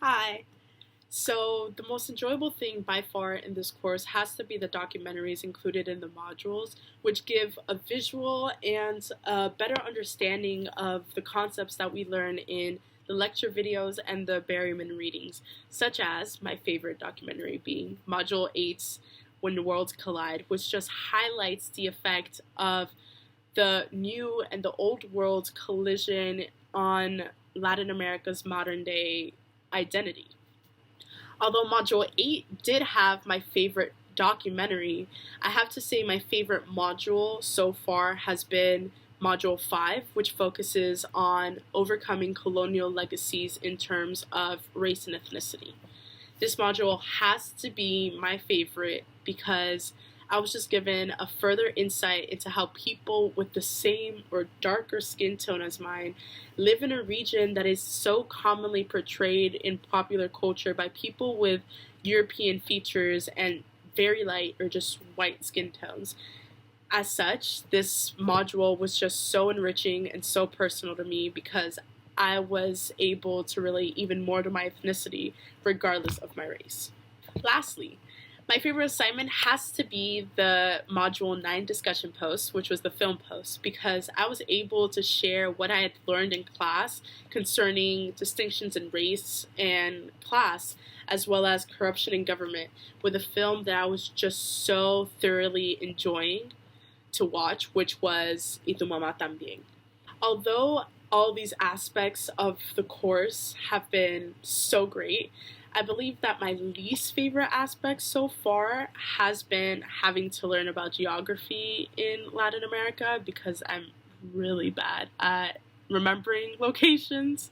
Hi. So, the most enjoyable thing by far in this course has to be the documentaries included in the modules, which give a visual and a better understanding of the concepts that we learn in the lecture videos and the Berryman readings, such as my favorite documentary being Module 8's When the Worlds Collide, which just highlights the effect of the new and the old world's collision on Latin America's modern day identity. Although Module 8 did have my favorite documentary, I have to say my favorite module so far has been Module 5, which focuses on overcoming colonial legacies in terms of race and ethnicity. This module has to be my favorite because I was just given a further insight into how people with the same or darker skin tone as mine live in a region that is so commonly portrayed in popular culture by people with European features and very light or just white skin tones. As such, this module was just so enriching and so personal to me because I was able to relate even more to my ethnicity regardless of my race. Lastly, my favorite assignment has to be the Module 9 discussion post, which was the film post, because I was able to share what I had learned in class concerning distinctions in race and class, as well as corruption in government, with a film that I was just so thoroughly enjoying to watch, which was Y tu mamá también. Although all these aspects of the course have been so great, I believe that my least favorite aspect so far has been having to learn about geography in Latin America because I'm really bad at remembering locations.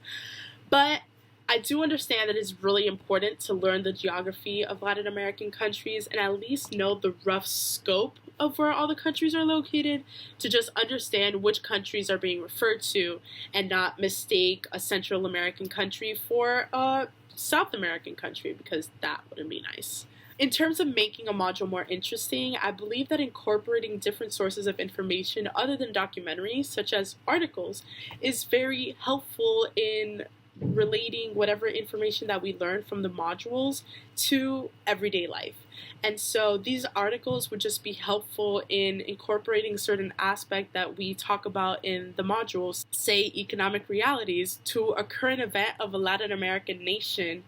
But I do understand that it's really important to learn the geography of Latin American countries and at least know the rough scope of where all the countries are located to just understand which countries are being referred to and not mistake a Central American country for a South American country, because that wouldn't be nice. In terms of making a module more interesting, I believe that incorporating different sources of information other than documentaries, such as articles, is very helpful in relating whatever information that we learn from the modules to everyday life. And so these articles would just be helpful in incorporating certain aspect that we talk about in the modules, say economic realities, to a current event of a Latin American nation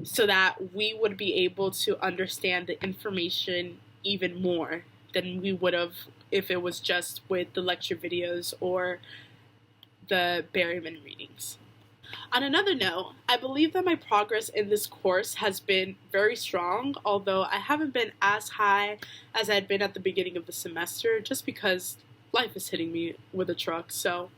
so that we would be able to understand the information even more than we would have if it was just with the lecture videos or the Berryman readings. On another note, I believe that my progress in this course has been very strong, although I haven't been as high as I had been at the beginning of the semester, just because life is hitting me with a truck, so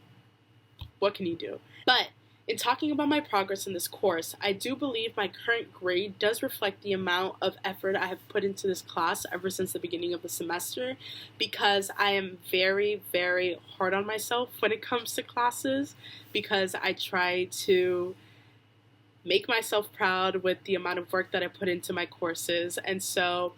what can you do? But in talking about my progress in this course, I do believe my current grade does reflect the amount of effort I have put into this class ever since the beginning of the semester, because I am very, very hard on myself when it comes to classes, because I try to make myself proud with the amount of work that I put into my courses, and so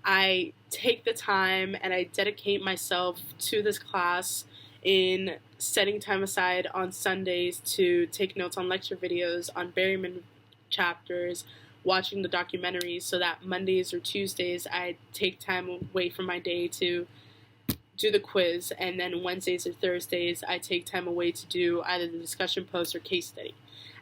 I take the time and I dedicate myself to this class in setting time aside on Sundays to take notes on lecture videos, on Berryman chapters, watching the documentaries, so that Mondays or Tuesdays I take time away from my day to do the quiz, and then Wednesdays or Thursdays I take time away to do either the discussion post or case study.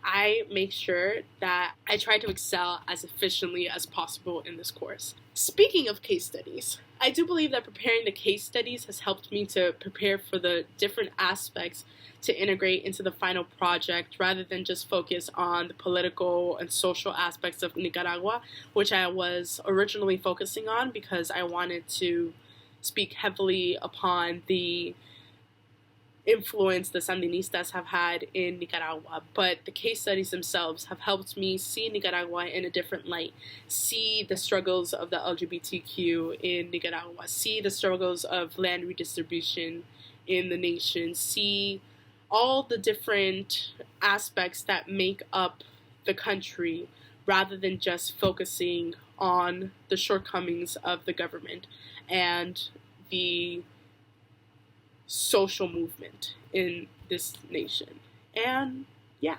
I make sure that I try to excel as efficiently as possible in this course. Speaking of case studies, I do believe that preparing the case studies has helped me to prepare for the different aspects to integrate into the final project rather than just focus on the political and social aspects of Nicaragua, which I was originally focusing on because I wanted to speak heavily upon the influence the Sandinistas have had in Nicaragua, but the case studies themselves have helped me see Nicaragua in a different light, see the struggles of the LGBTQ in Nicaragua, see the struggles of land redistribution in the nation, see all the different aspects that make up the country rather than just focusing on the shortcomings of the government and the social movement in this nation. And yeah.